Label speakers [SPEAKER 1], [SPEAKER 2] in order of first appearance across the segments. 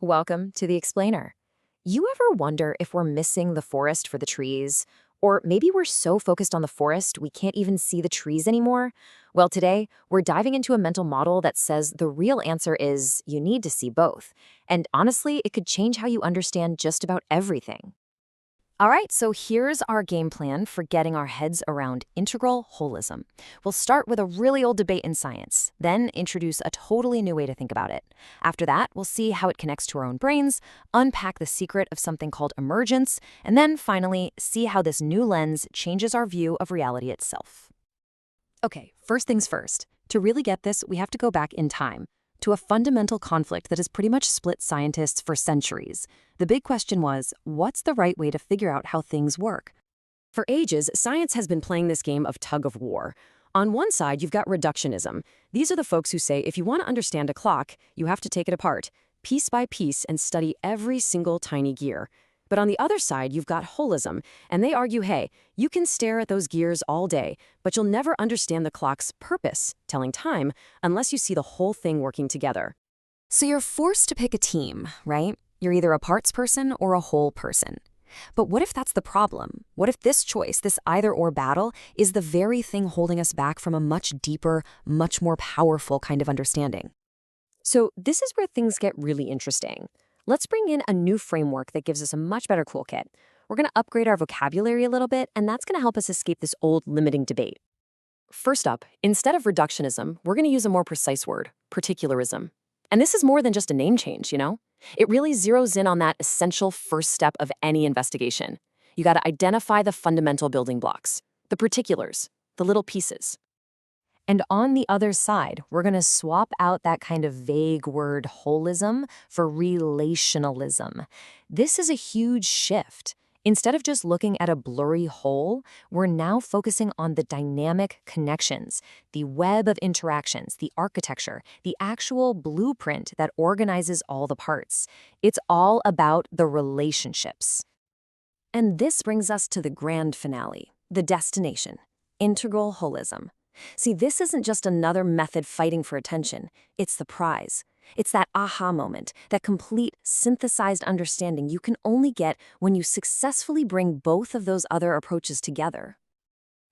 [SPEAKER 1] Welcome to The Explainer. You ever wonder if we're missing the forest for the trees? Or maybe we're so focused on the forest we can't even see the trees anymore? Well, today, we're diving into a mental model that says the real answer is you need to see both. And honestly, it could change how you understand just about everything. All right, so here's our game plan for getting our heads around integral holism. We'll start with a really old debate in science, then introduce a totally new way to think about it. After that, we'll see how it connects to our own brains, unpack the secret of something called emergence, and then finally, see how this new lens changes our view of reality itself. Okay, first things first. To really get this, we have to go back in time to a fundamental conflict that has pretty much split scientists for centuries. The big question was, what's the right way to figure out how things work? For ages, science has been playing this game of tug of war. On one side, you've got reductionism. These are the folks who say if you want to understand a clock, you have to take it apart, piece by piece, and study every single tiny gear. But on the other side, you've got holism, and they argue, hey, you can stare at those gears all day, but you'll never understand the clock's purpose, telling time, unless you see the whole thing working together. So you're forced to pick a team, right? You're either a parts person or a whole person. But what if that's the problem? What if this choice, this either-or battle, is the very thing holding us back from a much deeper, much more powerful kind of understanding? So this is where things get really interesting. Let's bring in a new framework that gives us a much better toolkit. We're going to upgrade our vocabulary a little bit, and that's going to help us escape this old limiting debate. First up, instead of reductionism, we're going to use a more precise word, particularism. And this is more than just a name change, you know? It really zeroes in on that essential first step of any investigation. You got to identify the fundamental building blocks, the particulars, the little pieces. And on the other side, we're going to swap out that kind of vague word holism for relationalism. This is a huge shift. Instead of just looking at a blurry whole, we're now focusing on the dynamic connections, the web of interactions, the architecture, the actual blueprint that organizes all the parts. It's all about the relationships. And this brings us to the grand finale, the destination, integral holism. See, this isn't just another method fighting for attention. It's the prize. It's that aha moment, that complete, synthesized understanding you can only get when you successfully bring both of those other approaches together.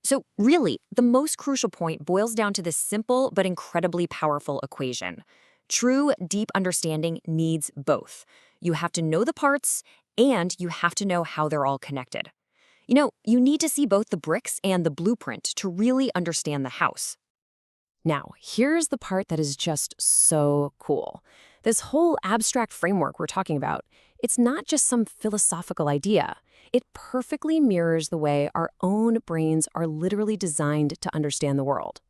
[SPEAKER 1] So really, the most crucial point boils down to this simple but incredibly powerful equation. True, deep understanding needs both. You have to know the parts, and you have to know how they're all connected. You know, you need to see both the bricks and the blueprint to really understand the house. Now, here's the part that is just so cool. This whole abstract framework we're talking about, it's not just some philosophical idea. It perfectly mirrors the way our own brains are literally designed to understand the world.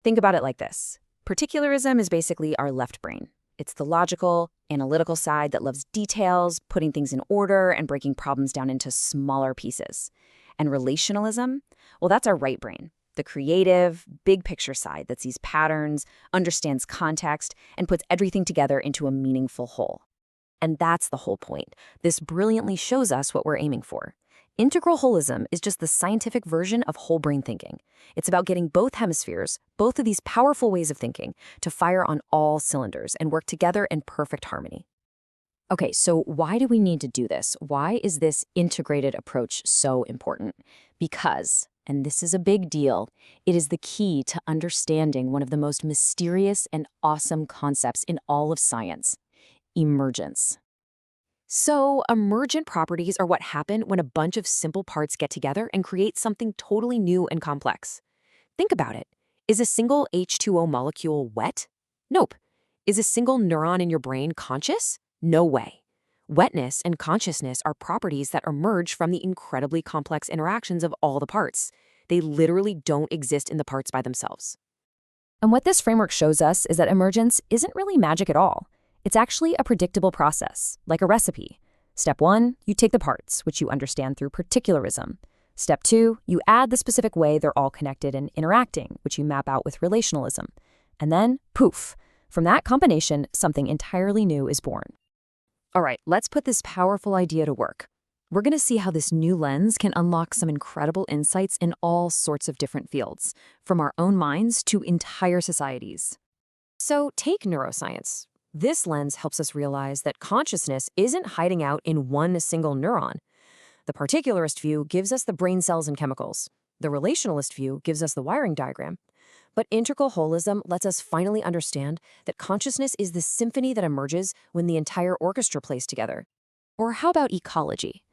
[SPEAKER 1] Think about it like this. Particularism is basically our left brain. It's the logical, analytical side that loves details, putting things in order, and breaking problems down into smaller pieces. And relationalism? Well, that's our right brain, the creative, big picture side that sees patterns, understands context, and puts everything together into a meaningful whole. And that's the whole point. This brilliantly shows us what we're aiming for. Integral holism is just the scientific version of whole brain thinking. It's about getting both hemispheres, both of these powerful ways of thinking, to fire on all cylinders and work together in perfect harmony. Okay, so why do we need to do this? Why is this integrated approach so important? Because, and this is a big deal, it is the key to understanding one of the most mysterious and awesome concepts in all of science: emergence. So, emergent properties are what happen when a bunch of simple parts get together and create something totally new and complex. Think about it. Is a single H2O molecule wet? Nope. Is a single neuron in your brain conscious? No way. Wetness and consciousness are properties that emerge from the incredibly complex interactions of all the parts. They literally don't exist in the parts by themselves. And what this framework shows us is that emergence isn't really magic at all. It's actually a predictable process, like a recipe. Step 1, you take the parts, which you understand through particularism. Step 2, you add the specific way they're all connected and interacting, which you map out with relationalism. And then, poof, from that combination, something entirely new is born. All right, let's put this powerful idea to work. We're going to see how this new lens can unlock some incredible insights in all sorts of different fields, from our own minds to entire societies. So take neuroscience. This lens helps us realize that consciousness isn't hiding out in one single neuron. The particularist view gives us the brain cells and chemicals. The relationalist view gives us the wiring diagram. But integral holism lets us finally understand that consciousness is the symphony that emerges when the entire orchestra plays together. Or how about ecology?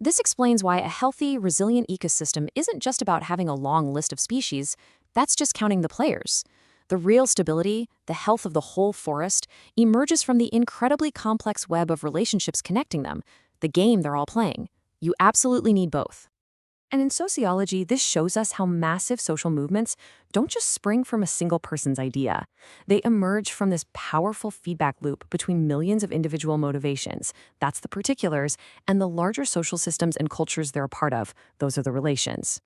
[SPEAKER 1] This explains why a healthy, resilient ecosystem isn't just about having a long list of species, that's just counting the players. The real stability, the health of the whole forest, emerges from the incredibly complex web of relationships connecting them, the game they're all playing. You absolutely need both. And in sociology, this shows us how massive social movements don't just spring from a single person's idea. They emerge from this powerful feedback loop between millions of individual motivations. That's the particulars, and the larger social systems and cultures they're a part of. Those are the relations.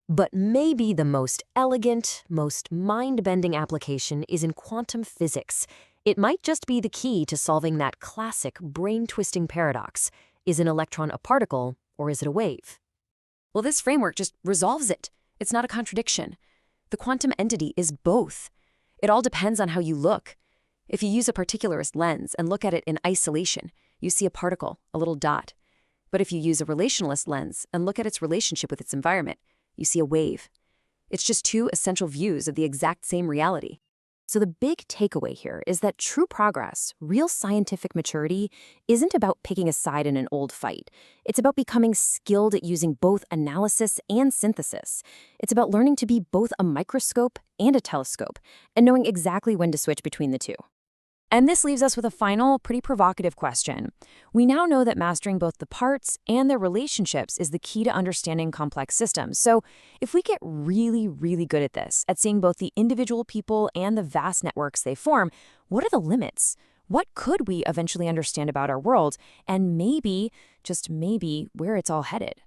[SPEAKER 1] But maybe the most elegant, most mind-bending application is in quantum physics. It might just be the key to solving that classic brain-twisting paradox. Is an electron a particle, or is it a wave? Well, this framework just resolves it. It's not a contradiction. The quantum entity is both. It all depends on how you look. If you use a particularist lens and look at it in isolation, you see a particle, a little dot. But if you use a relationalist lens and look at its relationship with its environment, you see a wave. It's just two essential views of the exact same reality. So the big takeaway here is that true progress, real scientific maturity, isn't about picking a side in an old fight. It's about becoming skilled at using both analysis and synthesis. It's about learning to be both a microscope and a telescope, and knowing exactly when to switch between the two. And this leaves us with a final, pretty provocative question. We now know that mastering both the parts and their relationships is the key to understanding complex systems. So if we get really, really good at this, at seeing both the individual people and the vast networks they form, what are the limits? What could we eventually understand about our world? And maybe, just maybe, where it's all headed?